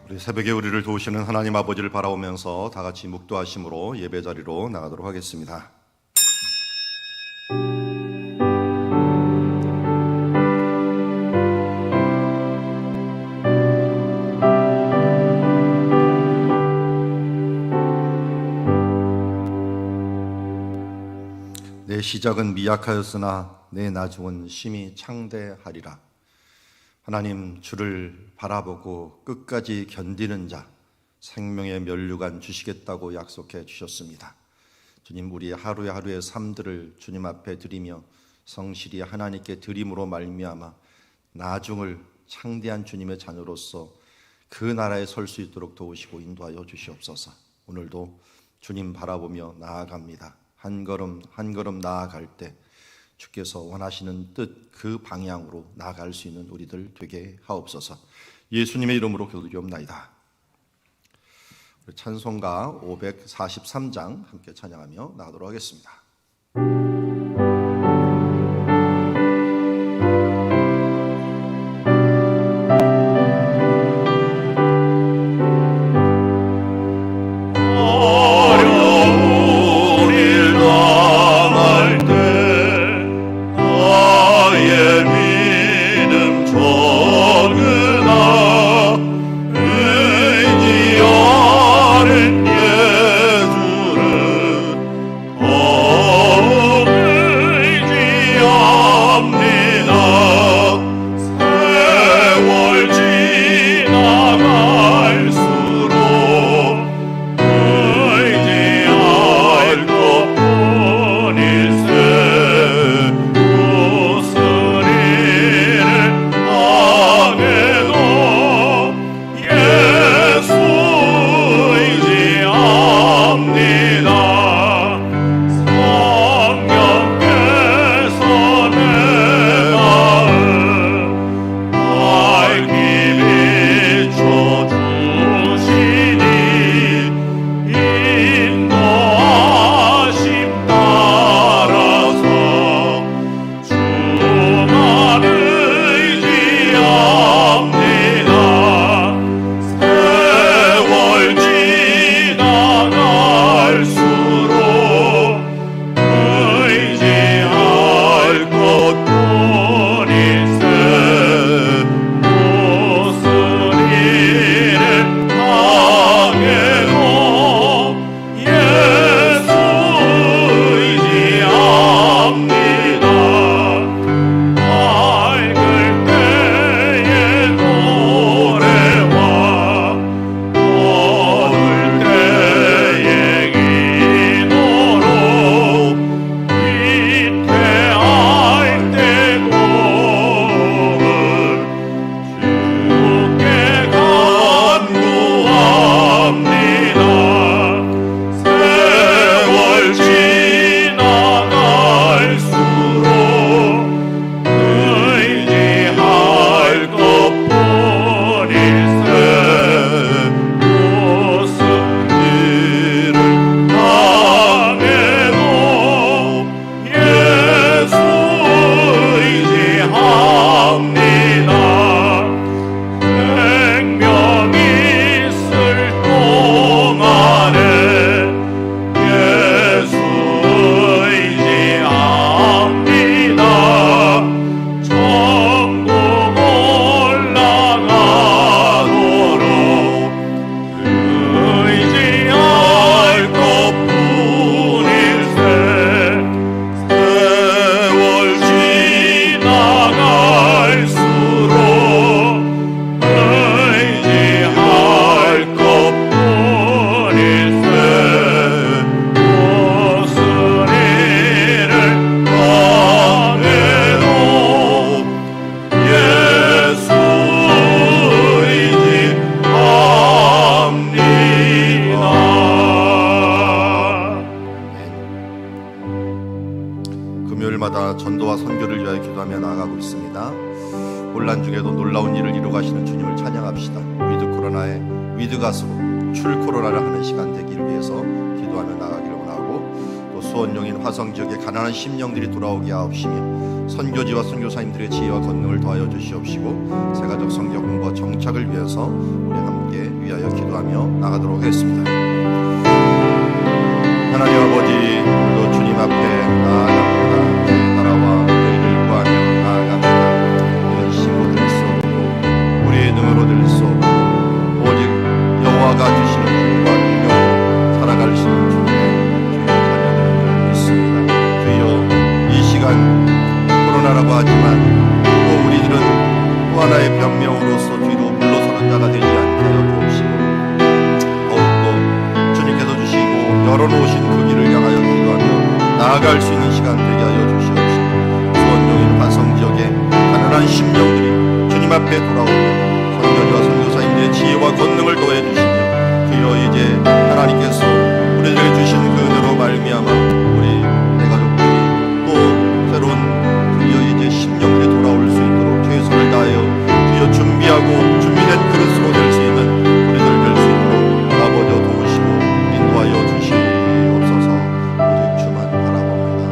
우리 새벽에 우리를 도우시는 하나님 아버지를 바라보면서 다 같이 묵도하심으로 예배 자리로 나가도록 하겠습니다. 내 시작은 미약하였으나 내 나중은 심히 창대하리라. 하나님, 주를 바라보고 끝까지 견디는 자, 생명의 면류관 주시겠다고 약속해 주셨습니다. 주님, 우리의 하루의 삶들을 주님 앞에 드리며 성실히 하나님께 드림으로 말미암아 나중을 창대한 주님의 자녀로서 그 나라에 설 수 있도록 도우시고 인도하여 주시옵소서. 오늘도 주님 바라보며 나아갑니다. 한 걸음 한 걸음 나아갈 때 주께서 원하시는 뜻 그 방향으로 나아갈 수 있는 우리들 되게 하옵소서. 예수님의 이름으로 기도드리옵나이다. 찬송가 543장 함께 찬양하며 나가도록 하겠습니다. 금요일마다 전도와 선교를 위하여 기도하며 나아가고 있습니다. 혼란 중에도 놀라운 일을 이루어 가시는 주님을 찬양합시다. 위드 코로나의 위드 가수로 출 코로나를 하는 시간 되기를 위해서 기도하며 나아가기를 원하고, 또 수원용인 화성 지역의 가난한 심령들이 돌아오게 하옵시며 선교지와 선교사님들의 지혜와 권능을 더하여 주시옵시고, 세가족 성교 공부와 정착을 위해서 우리 함께 위하여 기도하며 나가도록 하겠습니다. 하나님 아버지, 또 주님 앞에 나아갑니다. 따라와 너희를 구하며 나아갑니다. 우리는 힘으로 될 수 없고 우리의 능으로 될 수 없고 오직 여호와가 주시는 힘과 능력으로 살아갈 수 있는 주님의 자녀들을 믿습니다. 주여, 이 시간 코로나라고 하지만 또 우리들은 또 하나의 변명으로서 뒤로 물러서는 자가 되지 않게 하여 주옵시고, 더욱더 주님께서 주시고 열어놓으신 그 길을 향하여 기도하며 나아갈 수 있는 시간 되게 하여 주시옵시고, 수원용인 화성지역의 가난한 심령들이 주님 앞에 돌아오며 선교지와 선교사님들의 지혜와 권능을 더해 주시며, 주여 이제 하나님께서 우리들에게 주신 그 은혜로 말미암아 우리 대가족들이 또 새로운 주여 이제 심령들이 돌아올 수 있도록 최선을 다하여 주여 준비하고 준비된 그릇으로 될 수 있는 우리들 될 수 있도록 아버지 도우시고 인도하여 주시옵소서. 오직 주만 바라봅니다.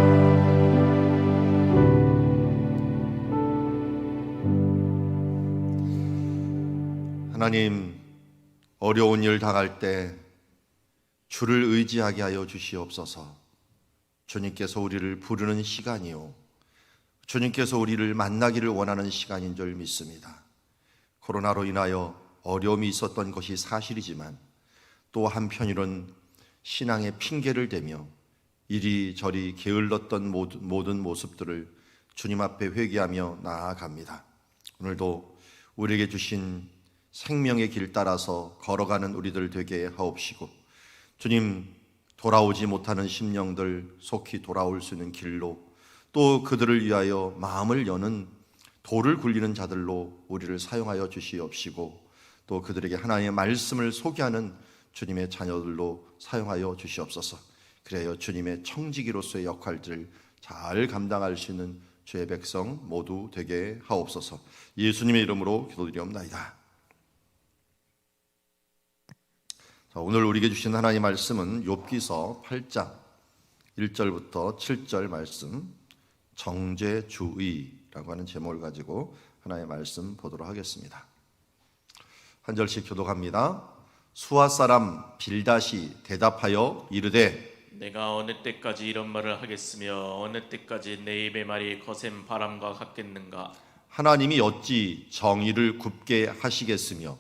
하나님, 어려운 일 당할 때 주를 의지하게 하여 주시옵소서. 주님께서 우리를 부르는 시간이요, 주님께서 우리를 만나기를 원하는 시간인 줄 믿습니다. 코로나로 인하여 어려움이 있었던 것이 사실이지만 또 한편으로는 신앙의 핑계를 대며 이리저리 게을렀던 모든 모습들을 주님 앞에 회개하며 나아갑니다. 오늘도 우리에게 주신 생명의 길 따라서 걸어가는 우리들 되게 하옵시고, 주님, 돌아오지 못하는 심령들 속히 돌아올 수 있는 길로, 또 그들을 위하여 마음을 여는 돌을 굴리는 자들로 우리를 사용하여 주시옵시고, 또 그들에게 하나님의 말씀을 소개하는 주님의 자녀들로 사용하여 주시옵소서. 그래야 주님의 청지기로서의 역할들을 잘 감당할 수 있는 주의 백성 모두 되게 하옵소서. 예수님의 이름으로 기도드리옵나이다. 자, 오늘 우리에게 주신 하나님의 말씀은 욥기서 8장 1절부터 7절 말씀, 정죄주의라고 하는 제목을 가지고 하나님의 말씀 보도록 하겠습니다. 한 절씩 교독합니다. 수아 사람 빌닷이 대답하여 이르되, 내가 어느 때까지 이런 말을 하겠으며 어느 때까지 내 입의 말이 거센 바람과 같겠는가? 하나님이 어찌 정의를 굽게 하시겠으며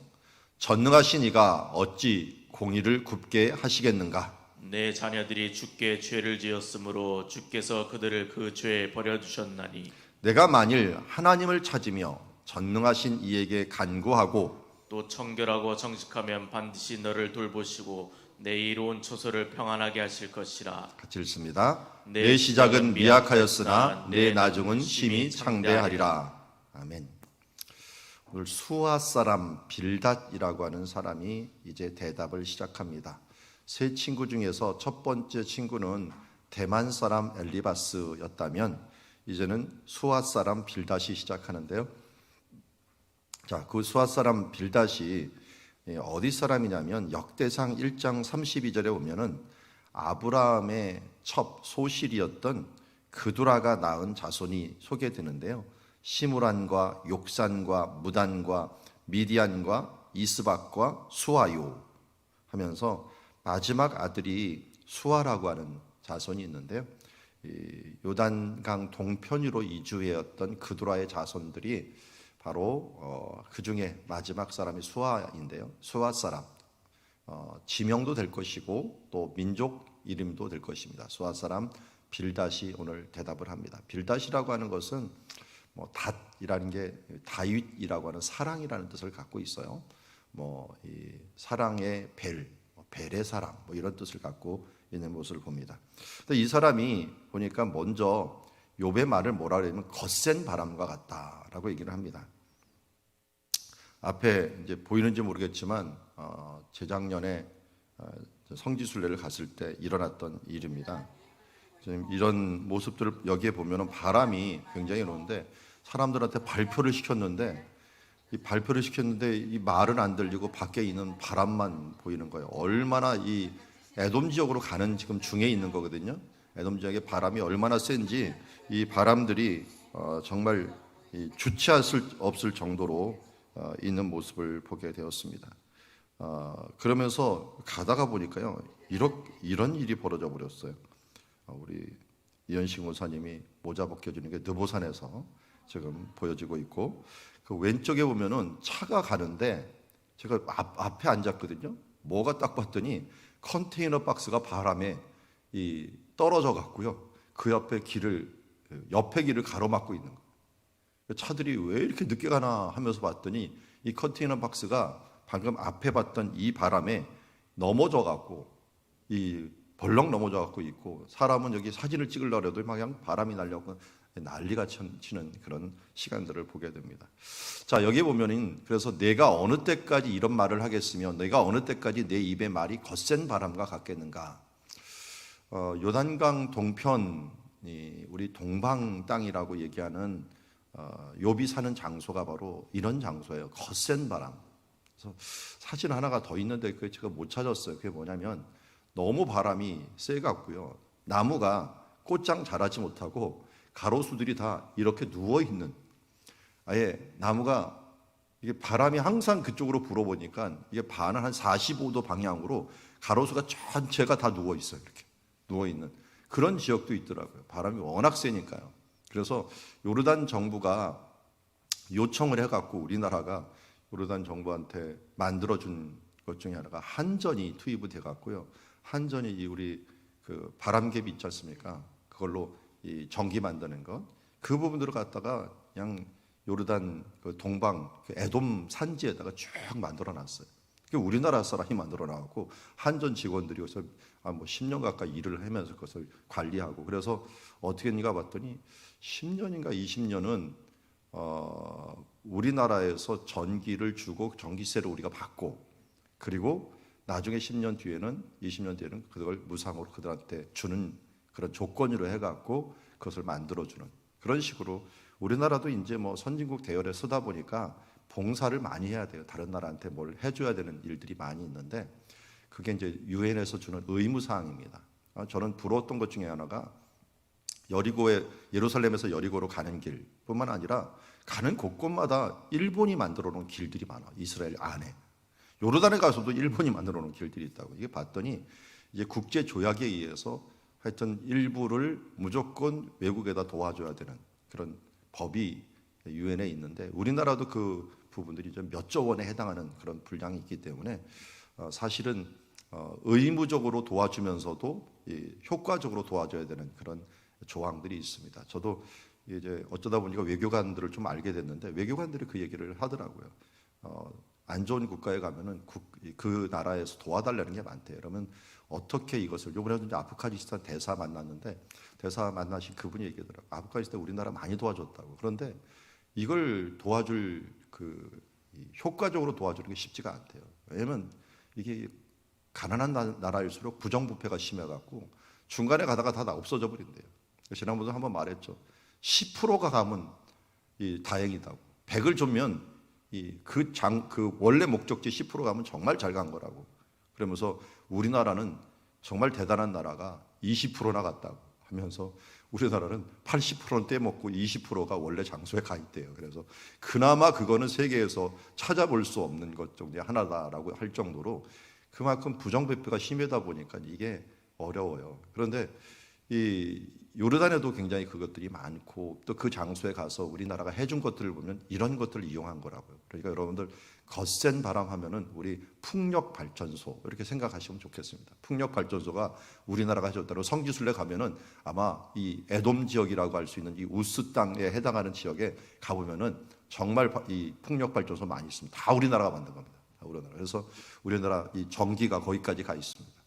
전능하신 이가 어찌 공의를 굽게 하시겠는가? 내 자녀들이 주께 죄를 지었으므로 주께서 그들을 그 죄에 버려두셨나니, 내가 만일 하나님을 찾으며 전능하신 이에게 간구하고 또 청결하고 정직하면 반드시 너를 돌보시고 내 이로운 초소를 평안하게 하실 것이라. 같이 읽습니다. 내 시작은 미약하였으나 내 나중은 심히 창대하리라. 아멘. 오늘 수아 사람 빌닷이라고 하는 사람이 이제 대답을 시작합니다. 세 친구 중에서 첫 번째 친구는 대만 사람 엘리바스였다면 이제는 수아 사람 빌닷이 시작하는데요. 자, 그 수아 사람 빌닷이 어디 사람이냐면 역대상 1장 32절에 보면은 아브라함의 첩 소실이었던 그두라가 낳은 자손이 소개되는데요. 시므란과 욕산과 무단과 미디안과 이스박과 수아요 하면서 마지막 아들이 수아라고 하는 자손이 있는데요. 요단강 동편으로 이주해왔던 그두라의 자손들이 바로 그 중에 마지막 사람이 수아인데요. 수아 사람, 지명도 될 것이고 또 민족 이름도 될 것입니다. 수아 사람 빌닷이 오늘 대답을 합니다. 빌닷이라고 하는 것은 닷이라는 게 다윗이라고 하는 사랑이라는 뜻을 갖고 있어요. 이 사랑의 벨의 사랑, 이런 뜻을 갖고 있는 모습을 봅니다. 근데 이 사람이 보니까 먼저 욥의 말을 뭐라 그러냐면 거센 바람과 같다라고 얘기를 합니다. 앞에 이제 보이는지 모르겠지만 재작년에 성지순례를 갔을 때 일어났던 일입니다. 지금 이런 모습들을 여기에 보면은 바람이 굉장히 오는데 사람들한테 발표를 시켰는데 이 말은 안 들리고 밖에 있는 바람만 보이는 거예요. 얼마나 이 에돔 지역으로 가는 지금 중에 있는 거거든요. 에돔 지역의 바람이 얼마나 센지 이 바람들이 정말 주체할 수 없을 정도로 있는 모습을 보게 되었습니다. 그러면서 가다가 보니까요, 이런 일이 벌어져 버렸어요. 우리 이현식 목사님이 모자 벗겨주는 게 느보산에서 지금 보여지고 있고, 그 왼쪽에 보면은 차가 가는데 제가 앞에 앉았거든요. 뭐가 딱 봤더니 컨테이너 박스가 바람에 떨어져 갔고요. 그 옆에 길을 가로막고 있는 거예요. 차들이 왜 이렇게 늦게 가나 하면서 봤더니 이 컨테이너 박스가 방금 앞에 봤던 이 바람에 넘어져 갖고 벌렁 넘어져 갖고 있고, 사람은 여기 사진을 찍으려고 해도 막 그냥 바람이 날려고 난리가 치는 그런 시간들을 보게 됩니다. 자, 여기 보면은 그래서 내가 어느 때까지 이런 말을 하겠으며 내가 어느 때까지 내 입의 말이 거센 바람과 같겠는가. 요단강 동편, 우리 동방 땅이라고 얘기하는 욥이 사는 장소가 바로 이런 장소예요. 거센 바람. 그래서 사진 하나가 더 있는데 그게 제가 못 찾았어요. 그게 뭐냐면 너무 바람이 세 갖고요, 나무가 꽃장 자라지 못하고 가로수들이 다 이렇게 누워 있는, 아예 나무가 이게 바람이 항상 그쪽으로 불어보니까 이게 반은 한 45도 방향으로 가로수가 전체가 다 누워 있어요. 이렇게 누워 있는 그런 지역도 있더라고요. 바람이 워낙 세니까요. 그래서 요르단 정부가 요청을 해갖고 우리나라가 요르단 정부한테 만들어준 것 중에 하나가 한전이 투입이 돼갖고요. 한전이 우리 그 바람개비 있지 않습니까? 그걸로 이 전기 만드는 것, 그 부분들을 갖다가 그냥 요르단 그 동방 그 에돔 산지에다가 쭉 만들어 놨어요. 그 우리나라 사람이 만들어 놔갖고 한전 직원들이 여기서 뭐 10년 가까이 일을 하면서 그것을 관리하고, 그래서 어떻게 했는가 봤더니 10년인가 20년은 우리나라에서 전기를 주고 전기세를 우리가 받고, 그리고 나중에 10년 뒤에는 20년 뒤에는 그걸 무상으로 그들한테 주는 그런 조건으로 해갖고 그것을 만들어주는 그런 식으로, 우리나라도 이제 뭐 선진국 대열에 서다 보니까 봉사를 많이 해야 돼요. 다른 나라한테 뭘 해줘야 되는 일들이 많이 있는데, 그게 이제 유엔에서 주는 의무 사항입니다. 저는 부러웠던 것 중에 하나가 예루살렘에서 여리고로 가는 길뿐만 아니라 가는 곳곳마다 일본이 만들어 놓은 길들이 많아. 이스라엘 안에. 요르단에 가서도 일본이 만들어 놓은 길들이 있다고. 이게 봤더니 이제 국제 조약에 의해서 하여튼 일부를 무조건 외국에다 도와줘야 되는 그런 법이 유엔에 있는데, 우리나라도 그 부분들이 좀 몇 조 원에 해당하는 그런 분량이 있기 때문에 사실은 의무적으로 도와주면서도 효과적으로 도와줘야 되는 그런 조항들이 있습니다. 저도 이제 어쩌다 보니까 외교관들을 좀 알게 됐는데, 외교관들이 그 얘기를 하더라고요. 안 좋은 국가에 가면은 그 나라에서 도와달라는 게 많대요. 그러면 어떻게 이것을, 요번에도 이제 아프가니스탄 대사 만났는데, 대사 만나신 그분이 얘기하더라고요. 아프가니스탄 우리나라 많이 도와줬다고. 그런데 이걸 도와줄 효과적으로 도와주는 게 쉽지가 않대요. 왜냐면 이게 가난한 나라일수록 부정부패가 심해갖고 중간에 가다가 다 없어져 버린대요. 지난번에 한번 말했죠. 10%가 가면 다행이다고. 100을 주면 그 원래 목적지 10% 가면 정말 잘 간 거라고. 그러면서 우리나라는 정말 대단한 나라가 20%나 갔다고 하면서 우리나라는 80%는 떼먹고 20%가 원래 장소에 가 있대요. 그래서 그나마 그거는 세계에서 찾아볼 수 없는 것 중에 하나다라고 할 정도로 그만큼 부정부패가 심하다 보니까 이게 어려워요. 그런데 이 요르단에도 굉장히 그것들이 많고, 또 그 장소에 가서 우리나라가 해준 것들을 보면 이런 것들을 이용한 거라고요. 그러니까 여러분들 거센 바람 하면은 우리 풍력 발전소 이렇게 생각하시면 좋겠습니다. 풍력 발전소가 우리나라가 해줬다고, 성지순례 가면은 아마 이 에돔 지역이라고 할 수 있는 이 우스 땅에 해당하는 지역에 가보면은 정말 이 풍력 발전소 많이 있습니다. 다 우리나라가 만든 겁니다. 다 우리나라. 그래서 우리나라 이 전기가 거기까지 가 있습니다.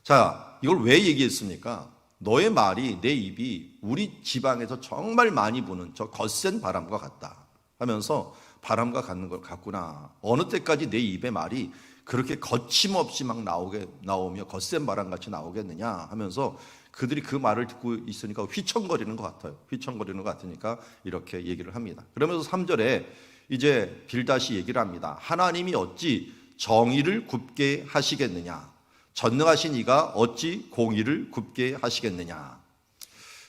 자, 이걸 왜 얘기했습니까? 너의 말이, 내 입이 우리 지방에서 정말 많이 부는 저 거센 바람과 같다 하면서, 바람과 같는 걸 같구나. 어느 때까지 내 입의 말이 그렇게 거침없이 막 나오며 거센 바람같이 나오겠느냐 하면서, 그들이 그 말을 듣고 있으니까 휘청거리는 것 같아요. 휘청거리는 것 같으니까 이렇게 얘기를 합니다. 그러면서 3절에 이제 빌다시 얘기를 합니다. 하나님이 어찌 정의를 굽게 하시겠느냐, 전능하신 이가 어찌 공의를 굽게 하시겠느냐.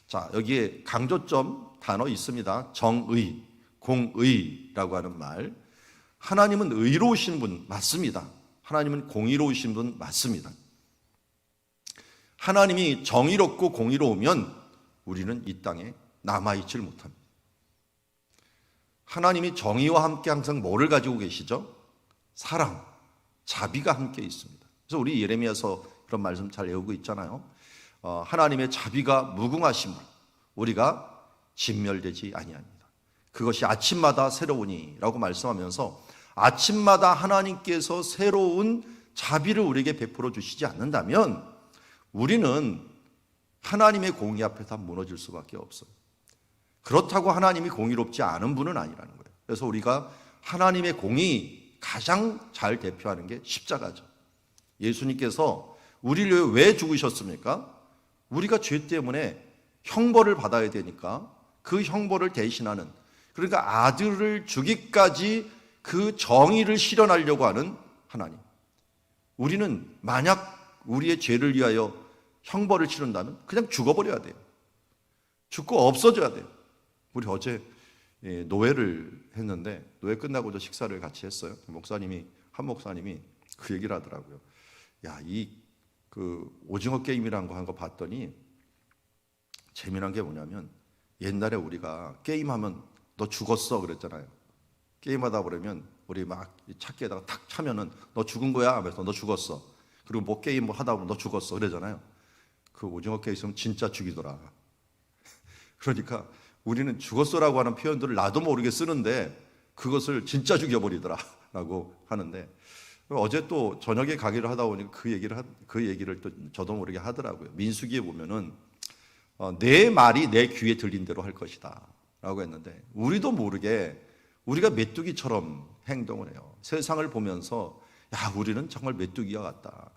자, 여기에 강조점 단어 있습니다. 정의, 공의라고 하는 말. 하나님은 의로우신 분 맞습니다. 하나님은 공의로우신 분 맞습니다. 하나님이 정의롭고 공의로우면 우리는 이 땅에 남아있질 못합니다. 하나님이 정의와 함께 항상 뭐를 가지고 계시죠? 사랑, 자비가 함께 있습니다. 그래서 우리 예레미야서 그런 말씀 잘 외우고 있잖아요. 하나님의 자비가 무궁하심으로 우리가 진멸되지 아니합니다. 그것이 아침마다 새로우니 라고 말씀하면서 아침마다 하나님께서 새로운 자비를 우리에게 베풀어 주시지 않는다면 우리는 하나님의 공의 앞에 다 무너질 수밖에 없어요. 그렇다고 하나님이 공의롭지 않은 분은 아니라는 거예요. 그래서 우리가 하나님의 공의 가장 잘 대표하는 게 십자가죠. 예수님께서 우리를 왜 죽으셨습니까? 우리가 죄 때문에 형벌을 받아야 되니까 그 형벌을 대신하는, 그러니까 아들을 주기까지 그 정의를 실현하려고 하는 하나님. 우리는 만약 우리의 죄를 위하여 형벌을 치른다면 그냥 죽어버려야 돼요. 죽고 없어져야 돼요. 우리 어제 노회를 했는데 노회 끝나고 저 식사를 같이 했어요. 한 목사님이 그 얘기를 하더라고요. 야, 그 오징어 게임이라는 거 한 거 봤더니 재미난 게 뭐냐면 옛날에 우리가 게임하면 너 죽었어 그랬잖아요. 게임하다 보면 우리 막 찾기에다가 탁 차면은 너 죽은 거야 하면서 너 죽었어. 그리고 뭐 게임 뭐 하다 보면 너 죽었어 그러잖아요. 그 오징어 게임 있으면 진짜 죽이더라. 그러니까 우리는 죽었어라고 하는 표현들을 나도 모르게 쓰는데 그것을 진짜 죽여버리더라 라고 하는데, 어제 또 저녁에 가기를 하다 보니까 그 얘기를 또 저도 모르게 하더라고요. 민수기에 보면은 내 말이 내 귀에 들린 대로 할 것이다 라고 했는데, 우리도 모르게 우리가 메뚜기처럼 행동을 해요. 세상을 보면서 야, 우리는 정말 메뚜기와 같다.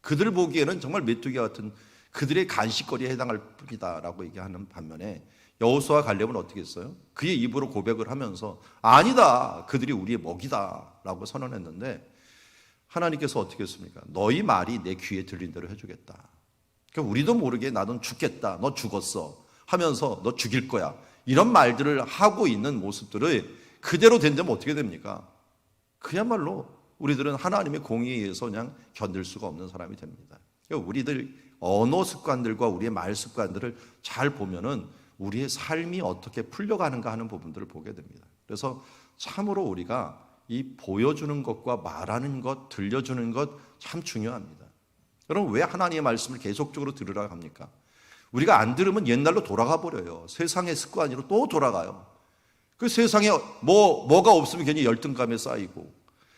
그들 보기에는 정말 메뚜기와 같은 그들의 간식거리에 해당할 뿐이다 라고 얘기하는 반면에 여호수아와 갈렙은 어떻게 했어요? 그의 입으로 고백을 하면서 아니다, 그들이 우리의 먹이다 라고 선언했는데, 하나님께서 어떻게 했습니까? 너희 말이 내 귀에 들린 대로 해주겠다. 그러니까 우리도 모르게 나는 죽겠다, 너 죽었어 하면서 너 죽일 거야, 이런 말들을 하고 있는 모습들을 그대로 된다면 어떻게 됩니까? 그야말로 우리들은 하나님의 공의에 의해서 그냥 견딜 수가 없는 사람이 됩니다. 그러니까 우리들 언어 습관들과 우리의 말 습관들을 잘 보면은 우리의 삶이 어떻게 풀려가는가 하는 부분들을 보게 됩니다. 그래서 참으로 우리가 이 보여주는 것과 말하는 것, 들려주는 것 참 중요합니다. 여러분, 왜 하나님의 말씀을 계속적으로 들으라 합니까? 우리가 안 들으면 옛날로 돌아가 버려요. 세상의 습관으로 또 돌아가요. 그 세상에 뭐가 없으면 괜히 열등감에 쌓이고,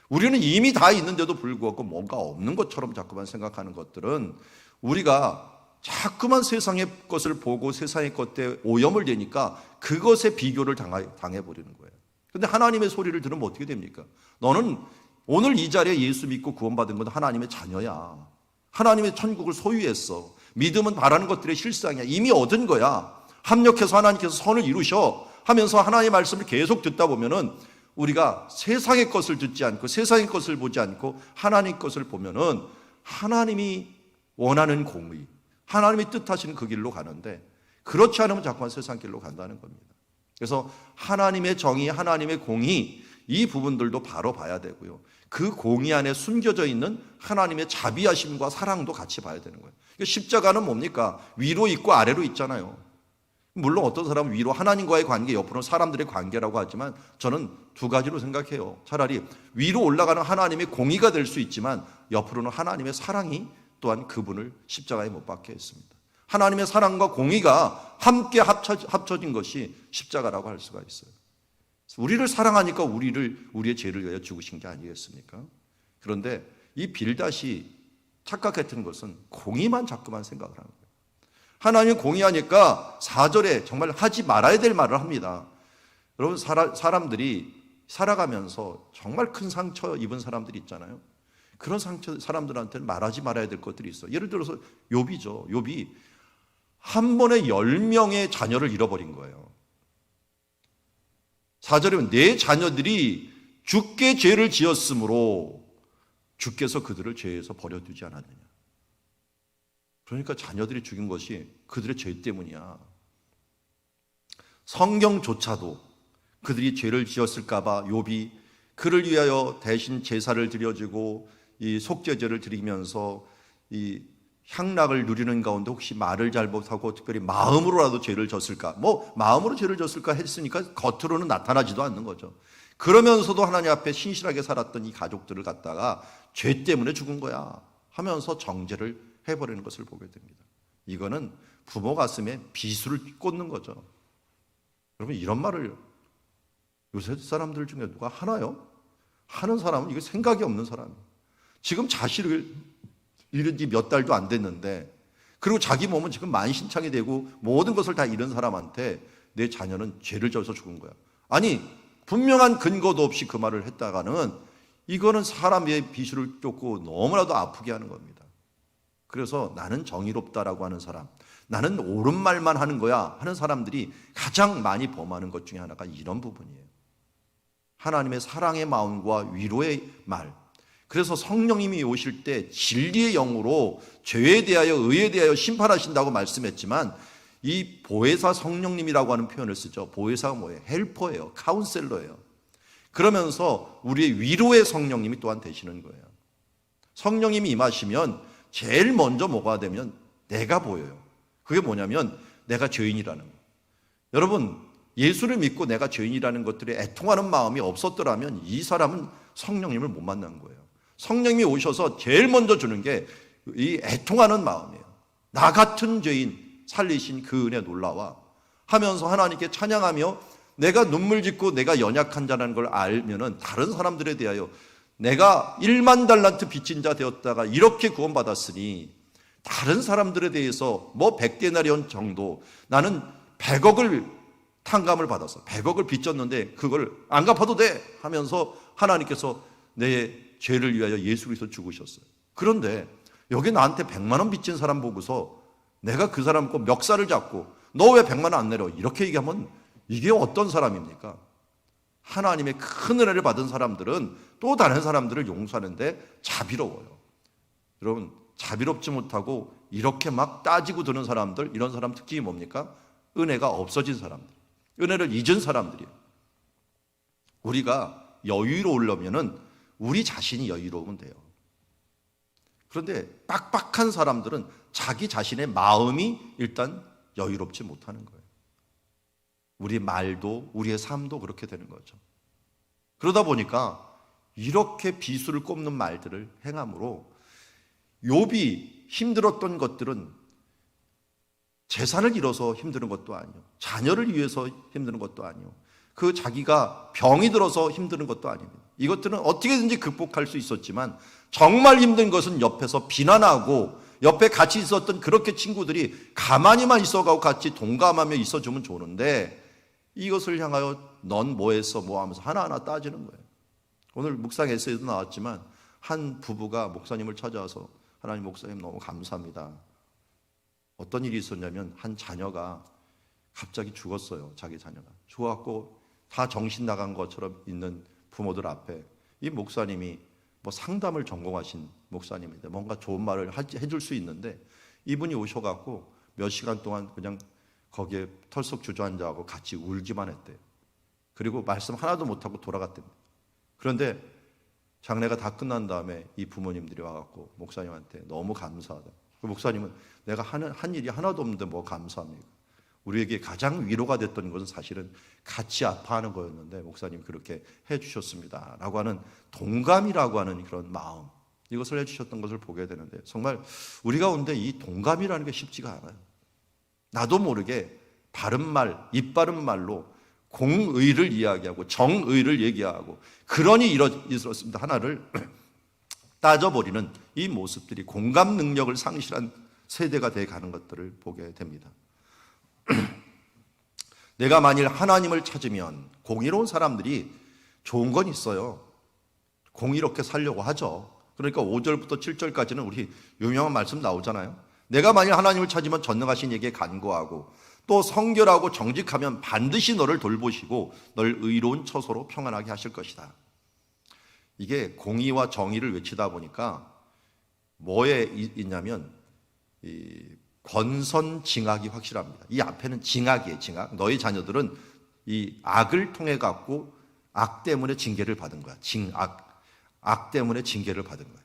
우리는 이미 다 있는데도 불구하고 뭔가 없는 것처럼 자꾸만 생각하는 것들은 우리가 자꾸만 세상의 것을 보고 세상의 것에 오염을 되니까 그것에 비교를 당해버리는 거예요. 근데 하나님의 소리를 들으면 어떻게 됩니까? 너는 오늘 이 자리에 예수 믿고 구원받은 건 하나님의 자녀야. 하나님의 천국을 소유했어. 믿음은 바라는 것들의 실상이야. 이미 얻은 거야. 합력해서 하나님께서 선을 이루셔 하면서 하나님의 말씀을 계속 듣다 보면은 우리가 세상의 것을 듣지 않고 세상의 것을 보지 않고 하나님 것을 보면은 하나님이 원하는 공의, 하나님이 뜻하시는 그 길로 가는데, 그렇지 않으면 자꾸만 세상 길로 간다는 겁니다. 그래서 하나님의 정의, 하나님의 공의, 이 부분들도 바로 봐야 되고요. 그 공의 안에 숨겨져 있는 하나님의 자비하심과 사랑도 같이 봐야 되는 거예요. 십자가는 뭡니까? 위로 있고 아래로 있잖아요. 물론 어떤 사람은 위로 하나님과의 관계, 옆으로는 사람들의 관계라고 하지만 저는 두 가지로 생각해요. 차라리 위로 올라가는 하나님의 공의가 될 수 있지만 옆으로는 하나님의 사랑이 또한 그분을 십자가에 못 박게 했습니다. 하나님의 사랑과 공의가 함께 합쳐진 것이 십자가라고 할 수가 있어요. 우리를 사랑하니까 우리의 죄를 위하여 죽으신 게 아니겠습니까? 그런데 이 빌닷이 착각했던 것은 공의만 자꾸만 생각을 하는 거예요. 하나님은 공의하니까 4절에 정말 하지 말아야 될 말을 합니다. 여러분, 사람들이 살아가면서 정말 큰 상처 입은 사람들이 있잖아요. 그런 사람들한테는 말하지 말아야 될 것들이 있어요. 예를 들어서 욥이죠. 욥이 한 번에 10명의 자녀를 잃어버린 거예요. 4절에 보면 내 자녀들이 주께 죄를 지었으므로 주께서 그들을 죄에서 버려두지 않았느냐. 그러니까 자녀들이 죽인 것이 그들의 죄 때문이야. 성경조차도 그들이 죄를 지었을까 봐 욥이 그를 위하여 대신 제사를 드려지고 이 속죄제를 드리면서 이 향락을 누리는 가운데 혹시 말을 잘못하고 특별히 마음으로라도 죄를 졌을까? 뭐 마음으로 죄를 졌을까 했으니까 겉으로는 나타나지도 않는 거죠. 그러면서도 하나님 앞에 신실하게 살았던 이 가족들을 갖다가 죄 때문에 죽은 거야 하면서 정죄를 해버리는 것을 보게 됩니다. 이거는 부모 가슴에 비수를 꽂는 거죠. 여러분, 이런 말을 요새 사람들 중에 누가 하나요? 하는 사람은 이게 생각이 없는 사람이에요. 지금 자식을 잃은 지 몇 달도 안 됐는데, 그리고 자기 몸은 지금 만신창이 되고 모든 것을 다 잃은 사람한테 내 자녀는 죄를 져서 죽은 거야. 아니, 분명한 근거도 없이 그 말을 했다가는 이거는 사람의 비수를 쫓고 너무나도 아프게 하는 겁니다. 그래서 나는 정의롭다라고 하는 사람, 나는 옳은 말만 하는 거야 하는 사람들이 가장 많이 범하는 것 중에 하나가 이런 부분이에요. 하나님의 사랑의 마음과 위로의 말. 그래서 성령님이 오실 때 진리의 영으로 죄에 대하여 의에 대하여 심판하신다고 말씀했지만, 이 보혜사 성령님이라고 하는 표현을 쓰죠. 보혜사가 뭐예요? 헬퍼예요. 카운셀러예요. 그러면서 우리의 위로의 성령님이 또한 되시는 거예요. 성령님이 임하시면 제일 먼저 뭐가 되면 내가 보여요. 그게 뭐냐면 내가 죄인이라는 거예요. 여러분, 예수를 믿고 내가 죄인이라는 것들에 애통하는 마음이 없었더라면 이 사람은 성령님을 못 만난 거예요. 성령님이 오셔서 제일 먼저 주는 게 이 애통하는 마음이에요. 나 같은 죄인 살리신 그 은혜 놀라와 하면서 하나님께 찬양하며, 내가 눈물 짓고 내가 연약한 자라는 걸 알면은 다른 사람들에 대하여 내가 1만 달란트 빚진 자 되었다가 이렇게 구원받았으니 다른 사람들에 대해서 뭐 100데나리온 정도, 나는 100억을 탕감을 받아서 100억을 빚졌는데 그걸 안 갚아도 돼 하면서 하나님께서 내 죄를 위하여 예수 그리스도 죽으셨어요. 그런데 여기 나한테 100만 원 빚진 사람 보고서 내가 그 사람 꼭 멱살을 잡고 너 왜 100만 원 안 내려? 이렇게 얘기하면 이게 어떤 사람입니까? 하나님의 큰 은혜를 받은 사람들은 또 다른 사람들을 용서하는데 자비로워요. 여러분, 자비롭지 못하고 이렇게 막 따지고 드는 사람들, 이런 사람 특징이 뭡니까? 은혜가 없어진 사람들, 은혜를 잊은 사람들이에요. 우리가 여유로우려면은 우리 자신이 여유로우면 돼요. 그런데 빡빡한 사람들은 자기 자신의 마음이 일단 여유롭지 못하는 거예요. 우리 말도 우리의 삶도 그렇게 되는 거죠. 그러다 보니까 이렇게 비수를 꼽는 말들을 행함으로 욥이 힘들었던 것들은 재산을 잃어서 힘드는 것도 아니요, 자녀를 위해서 힘드는 것도 아니요, 그 자기가 병이 들어서 힘드는 것도 아닙니다. 이것들은 어떻게든지 극복할 수 있었지만 정말 힘든 것은 옆에서 비난하고 옆에 같이 있었던 그렇게 친구들이 가만히만 있어가고 같이 동감하며 있어주면 좋은데 이것을 향하여 넌 뭐 했어 뭐 하면서 하나하나 따지는 거예요. 오늘 묵상 에세이도 나왔지만 한 부부가 목사님을 찾아와서 하나님, 목사님 너무 감사합니다. 어떤 일이 있었냐면 한 자녀가 갑자기 죽었어요. 자기 자녀가 죽어갖고 다 정신 나간 것처럼 있는 부모들 앞에 이 목사님이 뭐 상담을 전공하신 목사님인데 뭔가 좋은 말을 해줄 수 있는데 이분이 오셔갖고 몇 시간 동안 그냥 거기에 털썩 주저앉아하고 같이 울기만 했대요. 그리고 말씀 하나도 못하고 돌아갔답니다. 그런데 장례가 다 끝난 다음에 이 부모님들이 와갖고 목사님한테 너무 감사하다. 그 목사님은 내가 한 일이 하나도 없는데 뭐 감사합니까? 우리에게 가장 위로가 됐던 것은 사실은 같이 아파하는 거였는데 목사님이 그렇게 해주셨습니다 라고 하는 동감이라고 하는 그런 마음, 이것을 해주셨던 것을 보게 되는데 정말 우리 가운데 이 동감이라는 게 쉽지가 않아요. 나도 모르게 바른 말, 입 바른 말로 공의를 이야기하고 정의를 얘기하고 그러니 이렇습니다 하나를 따져버리는 이 모습들이 공감 능력을 상실한 세대가 돼가는 것들을 보게 됩니다. 내가 만일 하나님을 찾으면, 공의로운 사람들이 좋은 건 있어요. 공의롭게 살려고 하죠. 그러니까 5절부터 7절까지는 우리 유명한 말씀 나오잖아요. 내가 만일 하나님을 찾으면 전능하신 이에게 간구하고 또 성결하고 정직하면 반드시 너를 돌보시고 널 의로운 처소로 평안하게 하실 것이다. 이게 공의와 정의를 외치다 보니까 뭐에 있냐면 이 권선징악이 확실합니다. 이 앞에는 징악이에요. 징악. 너희 자녀들은 이 악을 통해 갖고 악 때문에 징계를 받은 거야. 악 때문에 징계를 받은 거야.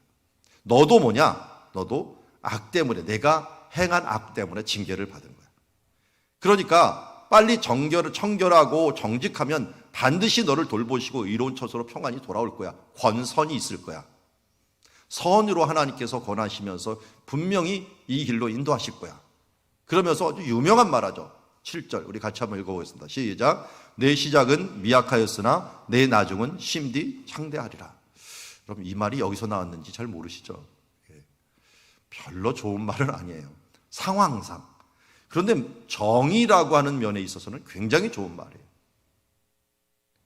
너도 뭐냐? 너도 악 때문에, 내가 행한 악 때문에 징계를 받은 거야. 그러니까 빨리 청결하고 정직하면 반드시 너를 돌보시고 의로운 처소로 평안히 돌아올 거야. 권선이 있을 거야. 선으로 하나님께서 권하시면서 분명히 이 길로 인도하실 거야. 그러면서 아주 유명한 말하죠. 7절 우리 같이 한번 읽어보겠습니다. 시작. 내 시작은 미약하였으나 내 나중은 심디 창대하리라. 그럼 이 말이 여기서 나왔는지 잘 모르시죠? 별로 좋은 말은 아니에요. 상황상. 그런데 정의라고 하는 면에 있어서는 굉장히 좋은 말이에요.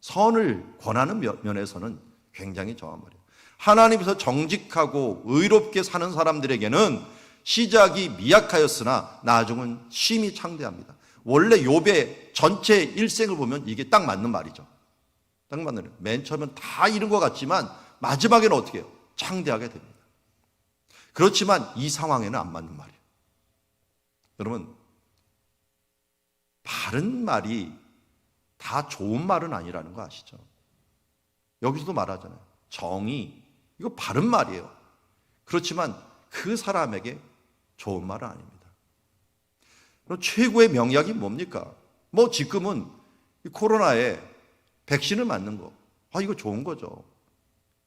선을 권하는 면에서는 굉장히 좋은 말이에요. 하나님께서 정직하고 의롭게 사는 사람들에게는 시작이 미약하였으나 나중은 심히 창대합니다. 원래 욥의 전체 일생을 보면 이게 딱 맞는 말이죠. 딱 맞는 말이에요. 맨 처음엔 다 이런 것 같지만 마지막에는 어떻게 해요? 창대하게 됩니다. 그렇지만 이 상황에는 안 맞는 말이에요. 여러분, 바른 말이 다 좋은 말은 아니라는 거 아시죠? 여기서도 말하잖아요. 정의, 이거 바른 말이에요. 그렇지만 그 사람에게 좋은 말은 아닙니다. 그럼 최고의 명약이 뭡니까? 뭐 지금은 이 코로나에 백신을 맞는 거, 이거 좋은 거죠.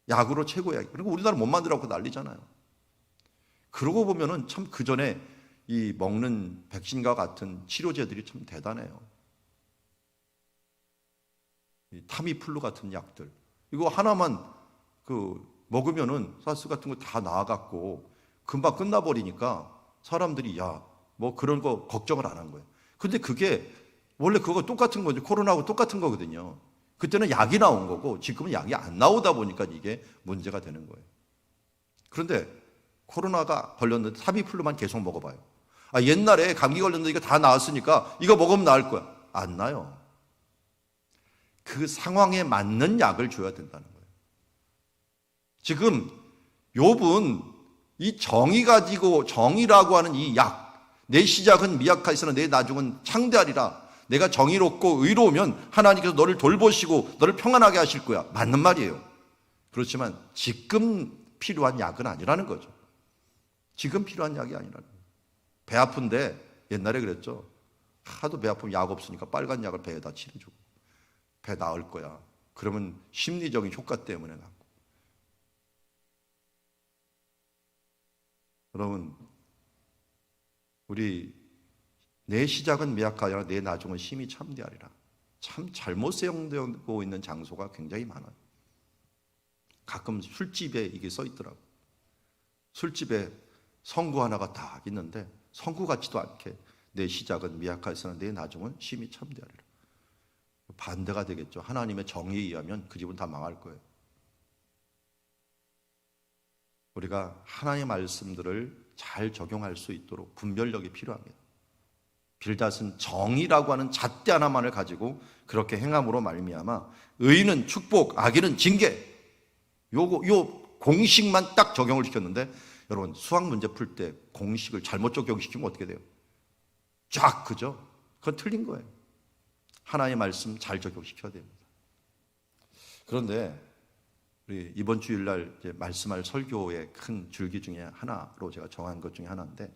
약으로 최고의 약. 그리고 우리나라 못 만들라고 난리잖아요. 그러고 보면은 참 그 전에 이 먹는 백신과 같은 치료제들이 참 대단해요. 이 타미플루 같은 약들, 이거 하나만 먹으면은 사스 같은 거 다 나아갖고 금방 끝나버리니까 사람들이 뭐 그런 거 걱정을 안 한 거예요. 근데 그게 원래 그거 똑같은 거죠. 코로나하고 똑같은 거거든요. 그때는 약이 나온 거고 지금은 약이 안 나오다 보니까 이게 문제가 되는 거예요. 그런데 코로나가 걸렸는데 타미플루만 계속 먹어봐요. 옛날에 감기 걸렸는데 이거 다 나았으니까 이거 먹으면 나을 거야. 안 나요. 그 상황에 맞는 약을 줘야 된다는 거예요. 지금 욥은 이 정의라고 하는 이 약, 내 시작은 미약하였으나 내 나중은 창대하리라. 내가 정의롭고 의로우면 하나님께서 너를 돌보시고 너를 평안하게 하실 거야. 맞는 말이에요. 그렇지만 지금 필요한 약은 아니라는 거죠. 지금 필요한 약이 아니라는 거예요. 배 아픈데 옛날에 그랬죠. 하도 배 아프면 약 없으니까 빨간 약을 배에다 칠해주고 배 나을 거야. 그러면 심리적인 효과 때문에 낫고. 여러분, 우리 내 시작은 미약하여 내 나중은 심히 참대하리라. 참 잘못 사용되고 있는 장소가 굉장히 많아요. 가끔 술집에 이게 써 있더라고요. 술집에 성구 하나가 딱 있는데 성구 같지도 않게 내 시작은 미약하였으나 내 나중은 심히 참대하리라. 반대가 되겠죠. 하나님의 정의에 의하면 그 집은 다 망할 거예요. 우리가 하나님의 말씀들을 잘 적용할 수 있도록 분별력이 필요합니다. 빌닷은 정의라고 하는 잣대 하나만을 가지고 그렇게 행함으로 말미암아 의는 축복, 악인은 징계, 요 공식만 딱 적용을 시켰는데, 여러분 수학 문제 풀 때 공식을 잘못 적용시키면 어떻게 돼요? 쫙, 그죠? 그건 틀린 거예요. 하나님의 말씀 잘 적용시켜야 됩니다. 그런데 우리 이번 주일날 이제 말씀할 설교의 큰 줄기 중에 하나로 제가 정한 것 중에 하나인데,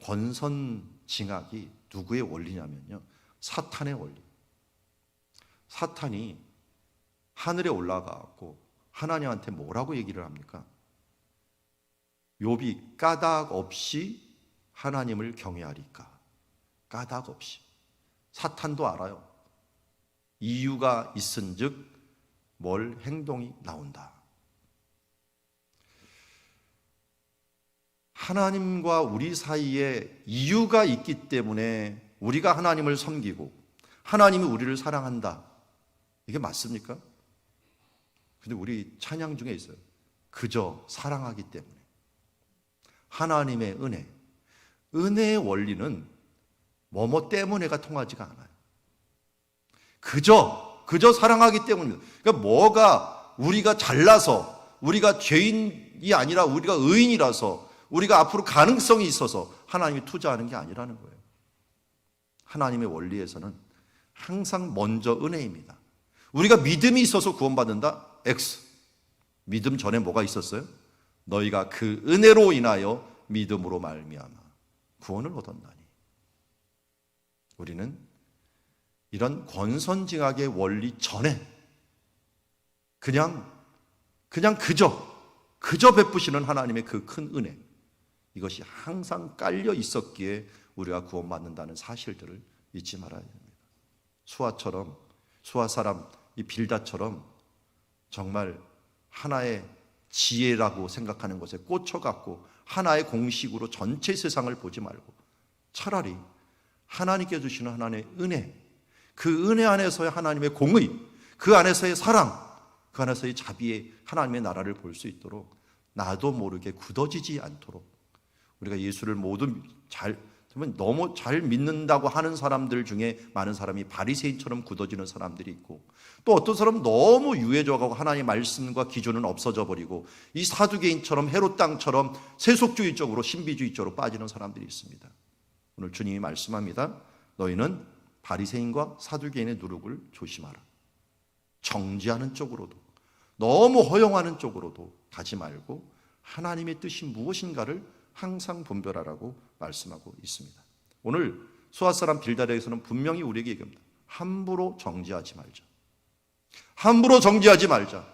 권선징악이 누구의 원리냐면요, 사탄의 원리. 사탄이 하늘에 올라가고 하나님한테 뭐라고 얘기를 합니까? 욥이 까닭 없이 하나님을 경외하리까. 까닭 없이. 사탄도 알아요. 이유가 있은즉 뭘 행동이 나온다. 하나님과 우리 사이에 이유가 있기 때문에 우리가 하나님을 섬기고 하나님이 우리를 사랑한다. 이게 맞습니까? 근데 우리 찬양 중에 있어요. 그저 사랑하기 때문에. 하나님의 은혜. 은혜의 원리는 뭐뭐 때문에가 통하지가 않아요. 그저 사랑하기 때문입니다. 그러니까 뭐가 우리가 잘나서, 우리가 죄인이 아니라 우리가 의인이라서, 우리가 앞으로 가능성이 있어서 하나님이 투자하는 게 아니라는 거예요. 하나님의 원리에서는 항상 먼저 은혜입니다. 우리가 믿음이 있어서 구원받는다? X. 믿음 전에 뭐가 있었어요? 너희가 그 은혜로 인하여 믿음으로 말미암아 구원을 얻었나니. 우리는 이런 권선징악의 원리 전에 그냥 그저 베푸시는 하나님의 그 큰 은혜, 이것이 항상 깔려 있었기에 우리가 구원받는다는 사실들을 잊지 말아야 됩니다. 수아 사람 이 빌닷처럼 정말 하나의 지혜라고 생각하는 것에 꽂혀갖고 하나의 공식으로 전체 세상을 보지 말고 차라리 하나님께 주시는 하나님의 은혜, 그 은혜 안에서의 하나님의 공의, 그 안에서의 사랑, 그 안에서의 자비의 하나님의 나라를 볼 수 있도록 나도 모르게 굳어지지 않도록 우리가 예수를 모두 너무 잘 믿는다고 하는 사람들 중에 많은 사람이 바리새인처럼 굳어지는 사람들이 있고, 또 어떤 사람은 너무 유해져가고 하나님의 말씀과 기준은 없어져 버리고 이 사두개인처럼 헤롯 땅처럼 세속주의적으로 신비주의적으로 빠지는 사람들이 있습니다. 오늘 주님이 말씀합니다. 너희는 바리새인과 사두개인의 누룩을 조심하라. 정죄하는 쪽으로도 너무 허용하는 쪽으로도 가지 말고 하나님의 뜻이 무엇인가를 항상 분별하라고 말씀하고 있습니다. 오늘 수아 사람 빌닷에게서는 분명히 우리에게 얘기합니다. 함부로 정죄하지 말자. 함부로 정죄하지 말자.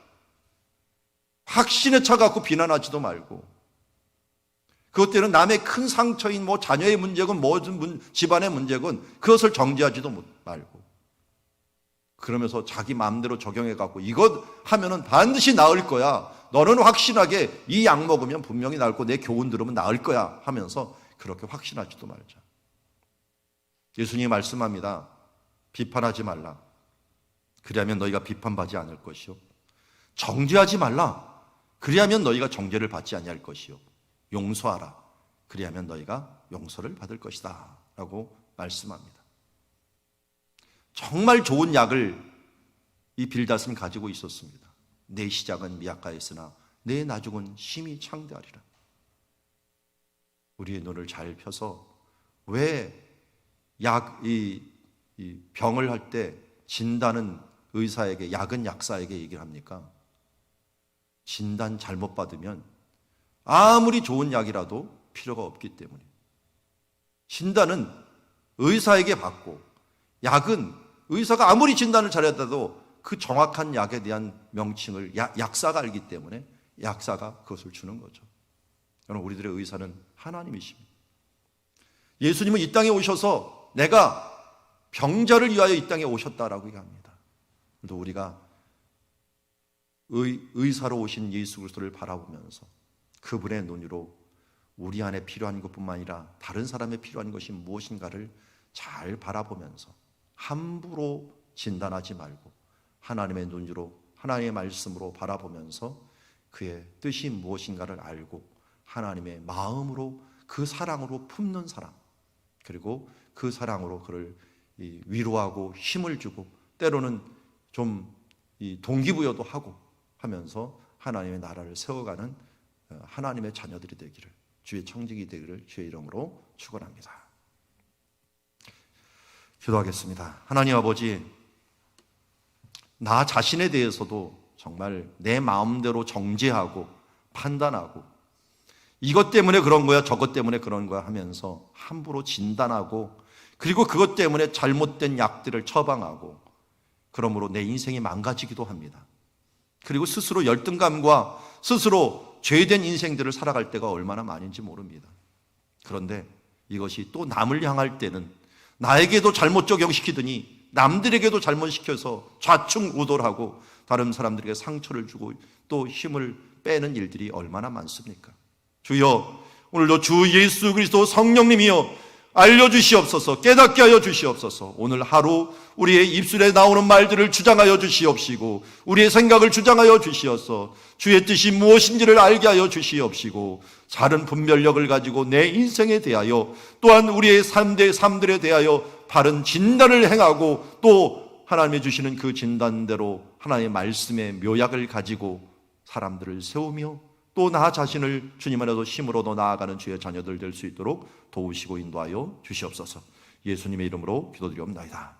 확신에 차갖고 비난하지도 말고, 그것 때는 남의 큰 상처인 자녀의 문제건 집안의 문제건 그것을 정죄하지도 말고, 그러면서 자기 마음대로 적용해갖고 이것 하면은 반드시 나을 거야, 너는 확신하게 이 약 먹으면 분명히 나을 거, 내 교훈 들으면 나을 거야 하면서 그렇게 확신하지도 말자. 예수님이 말씀합니다. 비판하지 말라. 그리하면 너희가 비판받지 않을 것이요. 정죄하지 말라. 그리하면 너희가 정죄를 받지 아니할 것이요. 용서하라. 그리하면 너희가 용서를 받을 것이다 라고 말씀합니다. 정말 좋은 약을 이 빌닷은 가지고 있었습니다. 내 시작은 미약하였으나 내 나중은 심히 창대하리라. 우리의 눈을 잘 펴서 왜 이 병을 할 때 진단은 의사에게, 약은 약사에게 얘기를 합니까? 진단 잘못 받으면 아무리 좋은 약이라도 필요가 없기 때문에 진단은 의사에게 받고, 약은 의사가 아무리 진단을 잘했다도 그 정확한 약에 대한 명칭을 약사가 알기 때문에 약사가 그것을 주는 거죠. 여러분, 우리들의 의사는 하나님이십니다. 예수님은 이 땅에 오셔서 내가 병자를 위하여 이 땅에 오셨다라고 얘기합니다. 또 우리가 의사로 오신 예수 그리스도를 바라보면서 그분의 눈으로 우리 안에 필요한 것뿐만 아니라 다른 사람에 필요한 것이 무엇인가를 잘 바라보면서 함부로 진단하지 말고 하나님의 눈으로, 하나님의 말씀으로 바라보면서 그의 뜻이 무엇인가를 알고 하나님의 마음으로, 그 사랑으로 품는 사람, 그리고 그 사랑으로 그를 위로하고 힘을 주고 때로는 좀 동기부여도 하고 하면서 하나님의 나라를 세워가는 하나님의 자녀들이 되기를, 주의 청직이 되기를 주의 이름으로 축원합니다. 기도하겠습니다. 하나님 아버지, 나 자신에 대해서도 정말 내 마음대로 정죄하고 판단하고 이것 때문에 그런 거야, 저것 때문에 그런 거야 하면서 함부로 진단하고, 그리고 그것 때문에 잘못된 약들을 처방하고, 그러므로 내 인생이 망가지기도 합니다. 그리고 스스로 열등감과 스스로 죄된 인생들을 살아갈 때가 얼마나 많은지 모릅니다. 그런데 이것이 또 남을 향할 때는 나에게도 잘못 적용시키더니 남들에게도 잘못시켜서 좌충우돌하고 다른 사람들에게 상처를 주고 또 힘을 빼는 일들이 얼마나 많습니까? 주여, 오늘도 주 예수 그리스도 성령님이여 알려주시옵소서, 깨닫게 하여 주시옵소서. 오늘 하루 우리의 입술에 나오는 말들을 주장하여 주시옵시고 우리의 생각을 주장하여 주시어서 주의 뜻이 무엇인지를 알게 하여 주시옵시고 바른 분별력을 가지고 내 인생에 대하여 또한 우리의 삶들에 대하여 바른 진단을 행하고 또 하나님이 주시는 그 진단대로 하나님의 말씀의 묘약을 가지고 사람들을 세우며 또 나 자신을 주님 안에서 힘으로도 나아가는 주의 자녀들 될 수 있도록 도우시고 인도하여 주시옵소서. 예수님의 이름으로 기도드리옵나이다.